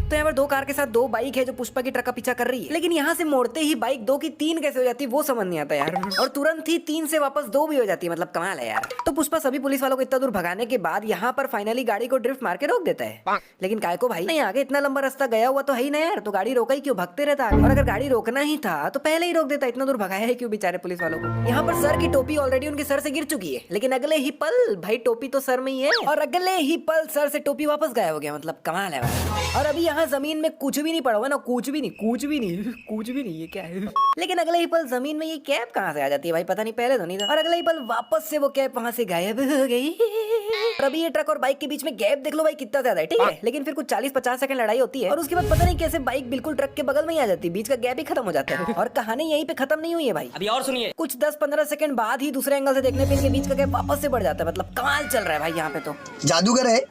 तो यहाँ पर 2 कार के साथ 2 बाइक है जो पुष्पा की ट्रक का पीछा कर रही है, लेकिन यहाँ से मोड़ते ही बाइक 2 की 3 कैसे हो जाती है वो समझ नहीं आता यार। और तुरंत ही 3 से वापस 2 भी हो जाती है, मतलब कमाल है यार। तो पुष्पा सभी पुलिस वालों को इतना दूर भगाने के बाद यहाँ पर फाइनली गाड़ी को ड्रिफ्ट मार के रोक देता है। लेकिन काय को भाई, नहीं आगे इतना लंबा रास्ता गया हुआ तो है ही ना यार, तो गाड़ी रोका ही क्यों, भगते रहता। और अगर गाड़ी रोकना ही था तो पहले ही रोक देता, इतना दूर भगाया है क्यों बेचारे पुलिस वालों को। यहाँ पर सर की टोपी ऑलरेडी उनके सर से गिर चुकी है, लेकिन अगले ही पल भाई टोपी तो सर में ही है और अगले ही पल सर से टोपी वापस गायब हो गया, मतलब कमाल है भाई। और अभी यहाँ जमीन में कुछ भी नहीं पड़ा हुआ ना, कुछ भी नहीं, ये क्या है। लेकिन अगले ही पल जमीन में ये कैप कहाँ से आ जाती है भाई, पता नहीं, पहले तो नहीं था। और अगले ही पल वापस से वो कैप वहाँ से गायब हो गई। और अभी ये ट्रक और बाइक के बीच में गैप देख लो भाई कितना ज्यादा है, ठीक है। लेकिन फिर कुछ 40-50 सेकंड लड़ाई होती है और उसके बाद पता नहीं कैसे बाइक बिल्कुल ट्रक के बगल में ही आ जाती है, बीच का गैप ही खत्म हो जाता है। और कहानी यहीं पे खत्म नहीं हुई है भाई, अभी और सुनिए। कुछ 10-15 सेकंड बाद ही दूसरे एंगल से देखने पे इनके बीच का गैप वापस से बढ़ जाता है, मतलब कमाल चल रहा है भाई यहाँ पे। तो जादूगर है।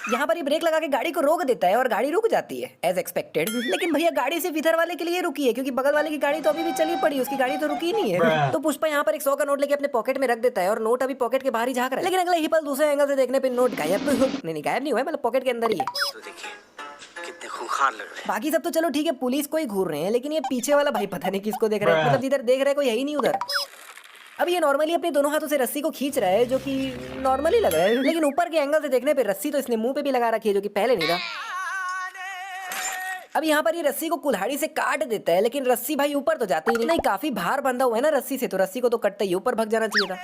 यहाँ पर ये ब्रेक लगा के गाड़ी को रोक देता है और गाड़ी रुक जाती है एज एक्सपेक्टेड। लेकिन भैया गाड़ी सिर्फ इधर वाले के लिए रुकी है, क्योंकि बगल वाले की गाड़ी तो अभी भी चली पड़ी, उसकी गाड़ी तो रुकी नहीं है। तो पुष्पा यहाँ पर एक 100 का नोट लेके अपने पॉकेट में रख देता है और नोट अभी पॉकेट के बाहर ही झाँक रहा है। लेकिन अगले ही पल दूसरे एंगल से देखने पे नोट गायब नहीं गायब नहीं हुआ है, मतलब पॉकेट के अंदर ही है। तो देखिए कितने खूंखार लग रहे हैं। बाकी सब तो चलो ठीक है, पुलिस को ही घूर रहे हैं, लेकिन ये पीछे वाला भाई पता नहीं किसको देख रहा है, मतलब जिधर देख रहा है कोई है ही नहीं उधर। अब ये नॉर्मली अपने दोनों हाथों से रस्सी को खींच रहा है, जो कि नॉर्मली लग रहा है, लेकिन ऊपर के एंगल से देखने पे रस्सी तो इसने मुंह पे भी लगा रखी है, जो कि पहले नहीं था। अब यहाँ पर ये रस्सी को कुल्हाड़ी से काट देता है, लेकिन रस्सी भाई ऊपर तो जाती ही नहीं, काफी भार बंधा हुआ है ना रस्सी से, तो रस्सी को तो कटते ही ऊपर भग जाना चाहिए था।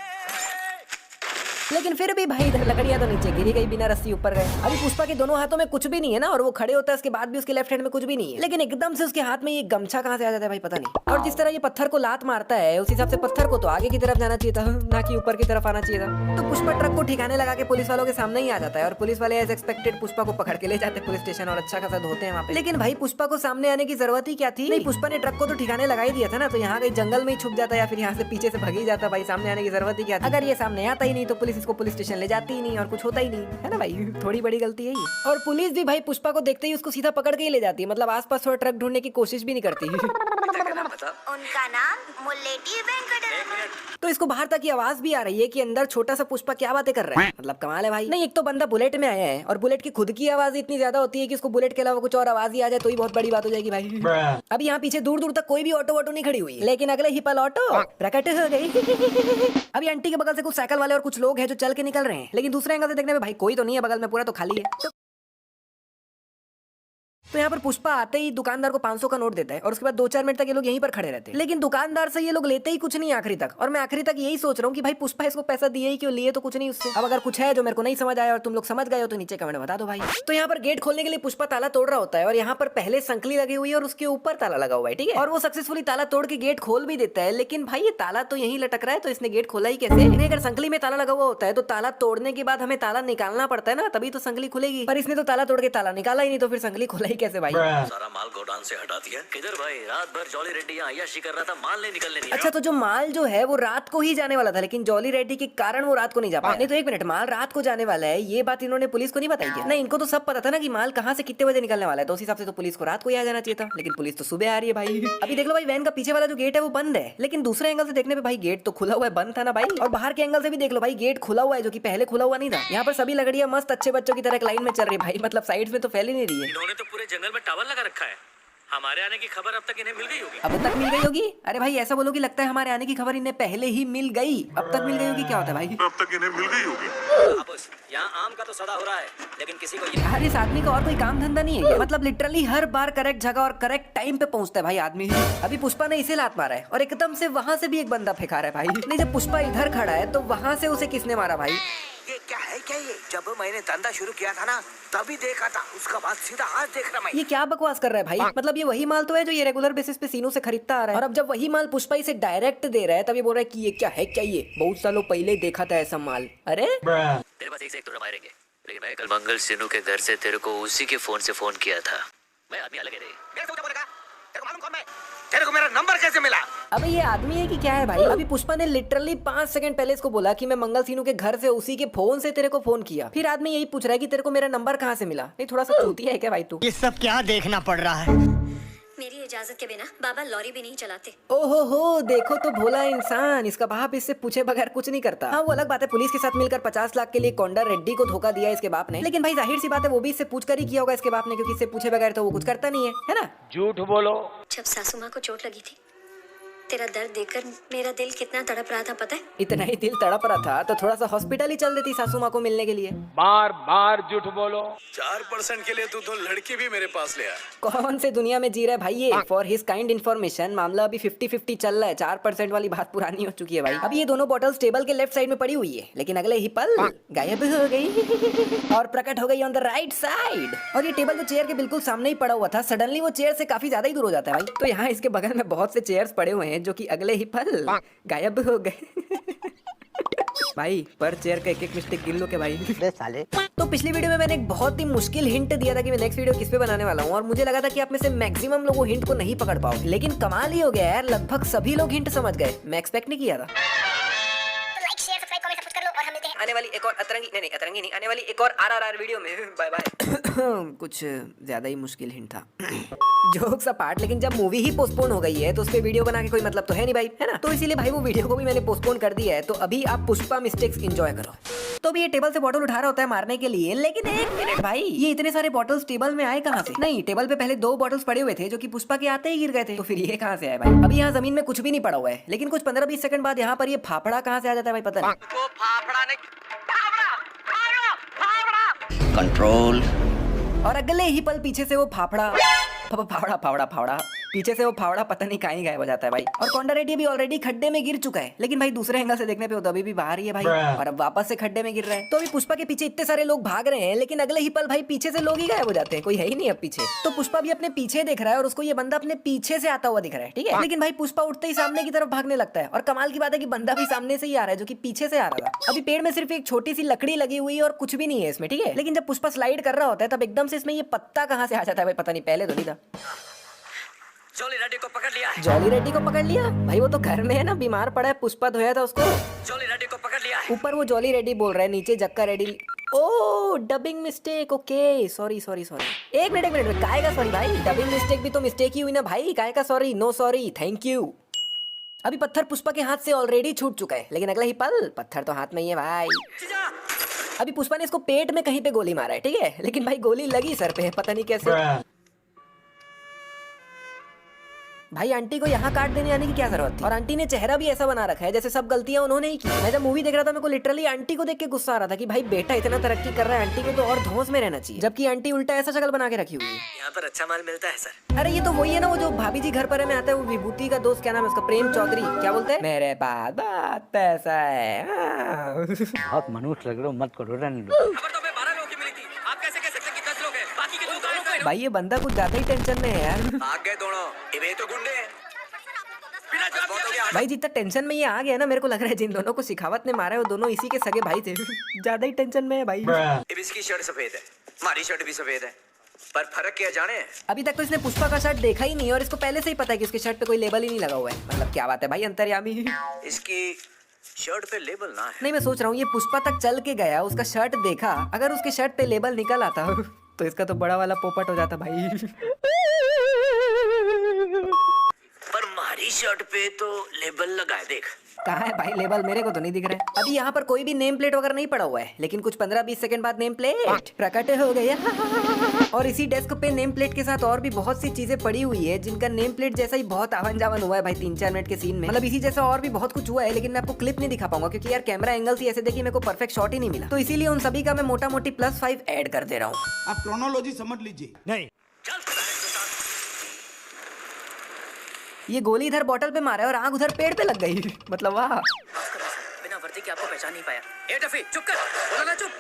लेकिन फिर भी भाई इधर लकड़ियां तो नीचे गिरी गई, बिना रस्सी ऊपर गए। अभी पुष्पा के दोनों हाथों में कुछ भी नहीं है ना, और वो खड़े होता है उसके बाद भी उसके लेफ्ट हैंड में कुछ भी नहीं है, लेकिन एकदम से उसके हाथ में ये गमछा कहाँ से आ जाता है भाई, पता नहीं। और जिस तरह ये पत्थर को लात मारता है उस हिसाब से पत्थर को तो आगे की तरफ जाना चाहिए था, ना कि ऊपर की तरफ आना चाहिए था। तो पुष्पा ट्रक को ठिकाने लगा के पुलिस वालों के सामने ही आ जाता है और पुलिस वाले एज एक्सपेक्टेड पुष्पा को पकड़ के ले जाते हैं पुलिस स्टेशन और अच्छा खासा धोते हैं वहाँ पे। लेकिन भाई पुष्पा को सामने आने की जरूरत ही क्या थी, नहीं पुष्पा ने ट्रक को तो ठिकाने लगा ही दिया था ना, तो यहाँ कहीं जंगल में ही छुप जाता या फिर यहाँ से पीछे से भाग ही जाता, भाई सामने आने की जरूरत ही क्या थी। अगर ये सामने आता ही नहीं तो पुलिस इसको पुलिस स्टेशन ले जाती ही नहीं और कुछ होता ही नहीं, है ना भाई, थोड़ी बड़ी गलती है ये। और पुलिस भी भाई पुष्पा को देखते ही उसको सीधा पकड़ के ही ले जाती है, मतलब आसपास थोड़ा ट्रक ढूंढने की कोशिश भी नहीं करती। उनका नाम मुल्लेटी वेंकटरमण। तो इसको बाहर तक की आवाज भी आ रही है कि अंदर छोटा सा पुष्पा क्या बातें कर रहा है, मतलब कमाल है भाई। नहीं एक तो बंदा बुलेट में आया है और बुलेट की खुद की आवाज इतनी ज्यादा होती है कि उसको बुलेट के अलावा कुछ और आवाज ही आ जाए तो ही बहुत बड़ी बात हो जाएगी भाई। अब यहाँ पीछे दूर दूर तक कोई भी ऑटो वोटो नहीं खड़ी हुई, लेकिन अगले ही पल ऑटो प्रकट हो गई। अभी आंटी के बगल से कुछ साइकिल वाले और कुछ लोग हैं जो चल के निकल रहे हैं, लेकिन दूसरे एंगल से देखने में भाई कोई तो नहीं है बगल में, पूरा तो खाली है। तो यहाँ पर पुष्पा आते ही दुकानदार को 500 का नोट देता है और उसके बाद 2-4 मिनट तक ये लोग यहीं पर खड़े रहते हैं, लेकिन दुकानदार से ये लोग लेते ही कुछ नहीं आखिरी तक। और मैं आखिरी तक यही सोच रहा हूँ कि भाई पुष्पा इसको पैसा दिए ही क्यों, लिए तो कुछ नहीं उससे। अब अगर कुछ है जो मेरे को नहीं समझ आया और तुम लोग समझ गए हो तो नीचे कमेंट बता दो भाई। तो यहाँ पर गेट खोलने के लिए पुष्पा ताला तोड़ रहा होता है और यहाँ पर पहले संकली लगी हुई है और उसके ऊपर ताला लगा हुआ है, ठीक है। और वो सक्सेसफुली ताला तोड़ के गेट खोल भी देता है, लेकिन भाई ये ताला तो यहीं लटक रहा है, तो इसने गेट खोला ही कैसे। नहीं अगर संकली में ताला लगा हुआ होता है तो ताला तोड़ने के बाद हमें ताला निकालना पड़ता है ना, तभी तो संकली खुलेगी, पर इसने तो ताला तोड़ के ताला निकाला ही नहीं, तो फिर संकली खुला ही कैसे भाई। सारा माल गोडाउन से हटा दिया। किधर भाई, रात भर जॉली रेड्डी यहाँ अय्याशी कर रहा था, माल नहीं निकलने दिया। अच्छा तो जो माल जो है वो रात को ही जाने वाला था, लेकिन जॉली रेड्डी के कारण वो रात को नहीं जा पाया। नहीं तो एक मिनट, माल रात को जाने वाला है ये बात इन्होंने पुलिस को नहीं बताई क्या? नहीं इनको तो सब पता था ना कि माल कहाँ से कितने बजे निकलने वाला है, तो उस हिसाब से तो पुलिस को रात को ही आ जाना चाहिए था, लेकिन पुलिस तो सुबह आ रही है भाई। अभी देख लो भाई वैन का पीछे वाला जो गेट है वो बंद है, लेकिन दूसरे एंगल से देखने पे भाई गेट तो खुला हुआ है, बंद था ना भाई। और बाहर के एंगल से भी देख लो भाई गेट खुला हुआ है, जो कि पहले खुला हुआ नहीं था। यहाँ पर सभी लकड़ियां मस्त अच्छे बच्चों की तरह लाइन में चल रही है भाई, मतलब साइड में तो फैल ही नहीं रही है। इन्होंने तो पूरे जंगल में टावर लगा रखा है, हमारे आने की खबर अब तक इन्हें मिल गई होगी। अब तक मिल गई होगी? अरे भाई ऐसा बोलो कि लगता है हमारे आने की खबर इन्हें पहले ही मिल गई, अब तक मिल गई होगी क्या होता है भाई? अब तक इन्हें मिल गई होगी। यहाँ आम का तो सदा हो रहा है, लेकिन किसी को यार इस आदमी का और कोई काम धंधा नहीं है, मतलब लिटरली हर बार करेक्ट जगह और करेक्ट टाइम पे पहुंचता है भाई आदमी। अभी पुष्पा ने इसे लात मारा है और एकदम से वहाँ से भी एक बंदा फेंका रहा है भाई। नहीं जब पुष्पा इधर खड़ा है तो वहाँ से उसे किसने मारा भाई? ये क्या है क्या ये? जब मैंने धंधा शुरू किया था ना तभी देखा था, उसका बाद सीधा आज देख रहा मैं। ये क्या बकवास कर रहा है भाई? मतलब ये वही माल तो है जो ये रेगुलर बेसिस पे सीनों से खरीदता आ रहा है, और अब जब वही माल पुष्पा इसे डायरेक्ट दे रहा है तब ये बोल रहा है कि ये क्या है क्या, ये बहुत सालों पहले देखा था ऐसा माल। अरे तेरे पास एक से एक तो मारेंगे, लेकिन मैं कल मंगल सिन्नू के घर से तेरे को उसी के फोन से फोन किया था। मैं आदमी अलग है, तेरे को मालूम कौन मैं? तेरे को मेरा नंबर कैसे मिला? अबे ये आदमी है कि क्या है भाई? अभी पुष्पा ने लिटरली 5 सेकंड पहले इसको बोला कि मैं मंगल सीनू के घर से उसी के फोन से तेरे को फोन किया, फिर आदमी यही पूछ रहा है कि तेरे को मेरा नंबर कहाँ से मिला। नहीं थोड़ा सा चूतिया है क्या भाई तू? ये सब क्या देखना पड़ रहा है? मेरी इजाजत के बिना बाबा लॉरी भी नहीं चलाते। ओहो हो, देखो तो भोला इंसान, इसका बाप इससे पूछे बगैर कुछ नहीं करता। हाँ वो अलग बात है, पुलिस के साथ मिलकर 50 लाख के लिए कोंडा रेड्डी को धोखा दिया इसके बाप ने, लेकिन भाई जाहिर सी बात है वो भी इससे पूछ कर ही किया होगा इसके बाप ने, क्योंकि इससे पूछे बगैर तो वो कुछ करता नहीं है ना। झूठ बोलो। जब सासू माँ को चोट लगी थी, तेरा दर्द देखकर मेरा दिल कितना तड़प रहा था पता है? इतना ही दिल तड़प रहा था तो थोड़ा सा हॉस्पिटल ही चल देती सासू माँ को मिलने के लिए। बार बार झूठ बोलो। 4% के लिए तू तो लड़की भी मेरे पास ले आया। कौन से दुनिया में जी रहा है भाई ये? फॉर हिज काइंड इन्फॉर्मेशन मामला अभी 50-50 चल रहा है। 4% वाली बात पुरानी हो चुकी है भाई। अभी ये दोनों बॉटल्स टेबल के लेफ्ट साइड में पड़ी हुई है, लेकिन अगले ही पल गायब हो गई और प्रकट हो गई ऑन द राइट साइड। और ये टेबल तो चेयर के बिल्कुल सामने ही पड़ा हुआ था, सडनली वो चेयर से काफी ज्यादा ही दूर हो जाता है भाई। तो यहाँ इसके बगल में बहुत से चेयर्स पड़े हुए हैं जो कि अगले ही गायब हो गए। भाई पर चेयर का एक मिस्टेक गिन लो के भाई साले। तो पिछली वीडियो में मैंने एक बहुत ही मुश्किल हिंट दिया था कि मैं नेक्स्ट वीडियो किस पे बनाने वाला हूँ, और मुझे लगा था कि आप में से मैक्सिमम लोग वो हिंट को नहीं पकड़ पाओगे, लेकिन कमाल ही हो गया यार, लगभग सभी लोग हिंट समझ गए। मैं एक्सपेक्ट नहीं किया था। आने वाली एक और अतरंगी नहीं, आने वाली एक और RRR वीडियो में बाय बाय। कुछ ज्यादा ही मुश्किल हिंट था। जोक्स अपार्ट, लेकिन जब मूवी ही पोस्टपोन हो गई है तो उस पे वीडियो बना के कोई मतलब तो है नहीं भाई, है ना। तो इसीलिए भाई वो वीडियो को भी मैंने पोस्टपोन कर दिया है। तो अभी आप पुष्पा मिस्टेक्स एंजॉय करो। तो अभी ये टेबल से बॉटल उठा रहा होता है मारने के लिए, लेकिन एक मिनट भाई, ये इतने सारे बॉटल्स टेबल में आए कहाँ से? नहीं, टेबल पे पहले 2 बॉटल्स पड़े हुए थे जो कि पुष्पा के आते ही गिर गए थे, तो फिर ये कहाँ से आए भाई? अभी यहाँ जमीन में कुछ भी नहीं पड़ा हुआ है, लेकिन कुछ 15-20 सेकंड बाद यहाँ पर ये फाफड़ा कहाँ से आ जाता है भाई, पता नहीं। कंट्रोल। और अगले ही पल पीछे से वो फाफड़ा पीछे से वो फावड़ा पता नहीं कहीं गायब हो जाता है भाई। और कोंडा रेड्डी भी ऑलरेडी खड्डे में गिर चुका है, लेकिन भाई दूसरे एंगल से देखने पे वो तो अभी भी बाहर ही है भाई, और अब वापस से खड्डे में गिर रहा है। तो अभी पुष्पा के पीछे इतने सारे लोग भाग रहे हैं, लेकिन अगले ही पल भाई पीछे से लोग ही गायब हो जाते हैं, कोई है ही नहीं अब पीछे। तो पुष्पा भी अपने पीछे देख रहा है और उसको ये बंदा अपने पीछे से आता हुआ दिख रहा है, ठीक है। लेकिन भाई पुष्पा उठते ही सामने की तरफ भागने लगता है, और कमाल की बात है कि बंदा भी सामने से ही आ रहा है जो कि पीछे से आ रहा था। अभी पेड़ में सिर्फ एक छोटी सी लकड़ी लगी हुई है और कुछ भी नहीं है इसमें, ठीक है। लेकिन जब पुष्पा स्लाइड कर रहा होता है तब एकदम से इसमें ये पत्ता कहाँ से आ जाता है भाई, पता नहीं, पहले तो नहीं था। जॉली रेड्डी को पकड़ लिया। जॉली रेड्डी को पकड़ लिया भाई, वो तो घर में है ना, बीमार पड़ा है, पुष्पा धोया था उसको। जॉली रेड्डी को पकड़ लिया। ऊपर वो जॉली रेड्डी बोल रहा है, नीचे जक्का रेड्डी। ओ डबिंग मिस्टेक, ओके सॉरी। एक मिनट काहे का सॉरी भाई? डबिंग मिस्टेक भी तो मिस्टेक ही हुई ना भाई, काहे का sorry? No sorry, thank you. अभी पत्थर पुष्पा के हाथ से ऑलरेडी छूट चुका है, लेकिन अगला ही पल पत्थर तो हाथ में ही है भाई। अभी पुष्पा ने इसको पेट में कहीं पे गोली मारा है, ठीक है, लेकिन भाई गोली लगी सर पे, पता नहीं कैसे। भाई आंटी को यहाँ काट देने आने की क्या जरूरत थी? और आंटी ने चेहरा भी ऐसा बना रखा है जैसे सब गलतियां उन्होंने ही की। मैं जब मूवी देख रहा था मेरे को लिटरली आंटी को देख के गुस्सा आ रहा था कि भाई बेटा इतना तरक्की कर रहा है, आंटी को तो और धौंस में रहना चाहिए, जबकि आंटी उल्टा ऐसा शक्ल बना के रखी हुई है। यहाँ पर अच्छा माल मिलता है सर। अरे ये तो वही है ना, वो जो भाभी जी घर पर में आता है, वो विभूति का दोस्त, क्या नाम है उसका, प्रेम चौधरी, क्या बोलते हैं, मेरे पास बहुत पैसा है। बहुत मनुष्य लग रहे हो, मत करो, रहने दो। खबर तो 12 लोगों की मिली थी, आप कैसे कह सकते हैं कि 10 लोग हैं? बाकी के 2 कहाँ हैं? भाई ये बंदा कुछ ज्यादा ही टेंशन में है यार। भाग गए दोनों, ये तो गुंडे हैं। भाई जितना टेंशन में ये आ गया ना, मेरे को लग रहा है जिन दोनों को शिखावत ने मारा है वो दोनों इसी के सगे भाई थे। ज्यादा ही टेंशन में है भाई। इसकी शर्ट सफेद है, हमारी शर्ट भी सफेद है, पर फर्क क्या जाने? अभी तक तो इसने पुष्पा का शर्ट देखा ही नहीं, और इसको पहले से ही पता है कि उसके शर्ट पे कोई लेबल ही नहीं लगा हुआ है। मतलब क्या बात है भाई, अंतर्यामी। इसकी शर्ट पे लेबल ना है। नहीं, मैं सोच रहा हूँ ये पुष्पा तक चल के गया, उसका शर्ट देखा, अगर उसके शर्ट पे लेबल निकल आता तो इसका तो बड़ा वाला पोपट हो जाता भाई। पर हमारी शर्ट पे तो लेबल लगा है, देख। कहाँ है भाई लेबल? मेरे को तो नहीं दिख रहा है। अभी यहाँ पर कोई भी नेम प्लेट वगैरह नहीं पड़ा हुआ है, लेकिन कुछ 15-20 सेकंड बाद नेम प्लेट प्रकट हो गया। और इसी डेस्क पे नेम प्लेट के साथ और भी बहुत सी चीजें पड़ी हुई है, जिनका नेम प्लेट जैसा ही बहुत आवन जावन हुआ है भाई 3-4 मिनट के सीन में। मतलब इसी जैसा और भी बहुत कुछ हुआ है, लेकिन मैं आपको क्लिप नहीं दिखा पाऊंगा क्योंकि यार कैमरा एंगल ही ऐसे देखिए, मेरे को परफेक्ट शॉट ही नहीं मिला। तो इसीलिए उन सभी का मैं मोटा मोटी +5 ऐड कर दे रहा हूँ। आप क्रोनोलॉजी समझ लीजिए। नहीं, ये गोली इधर बॉटल पे मारा है और आग उधर पेड़ पे लग गई। मतलब वाह। बिना वर्दी के आपको पहचान नहीं पाया। ए टफी चुप कर, बोला ना चुप।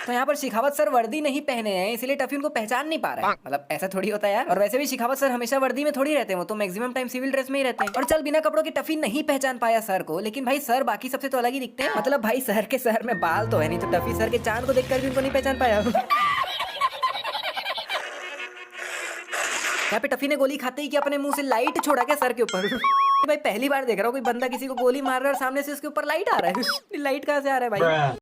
तो यहाँ पर शिखावत सर वर्दी नहीं पहने हैं, इसलिए टफी उनको पहचान नहीं पा रहा है। मतलब ऐसा थोड़ी होता है यार। और वैसे भी शिखावत सर हमेशा वर्दी में थोड़ी रहते हैं, वो तो मैक्सिमम टाइम सिविल ड्रेस में ही रहते हैं। और चल बिना कपड़ों के टफी नहीं पहचान पाया सर को, लेकिन भाई सर बाकी सबसे तो अलग ही दिखते हैं। मतलब भाई सर के सर में बाल तो है नहीं, तो टफी सर के चांद को देखकर भी उनको नहीं पहचान पाया। यहाँ पे टफी ने गोली खाते ही कि अपने मुंह से लाइट छोड़ा क्या सर के ऊपर। भाई पहली बार देख रहा हूँ कोई बंदा किसी को गोली मार रहा है और सामने से उसके ऊपर लाइट आ रहा है। लाइट कहाँ से आ रहा है भाई?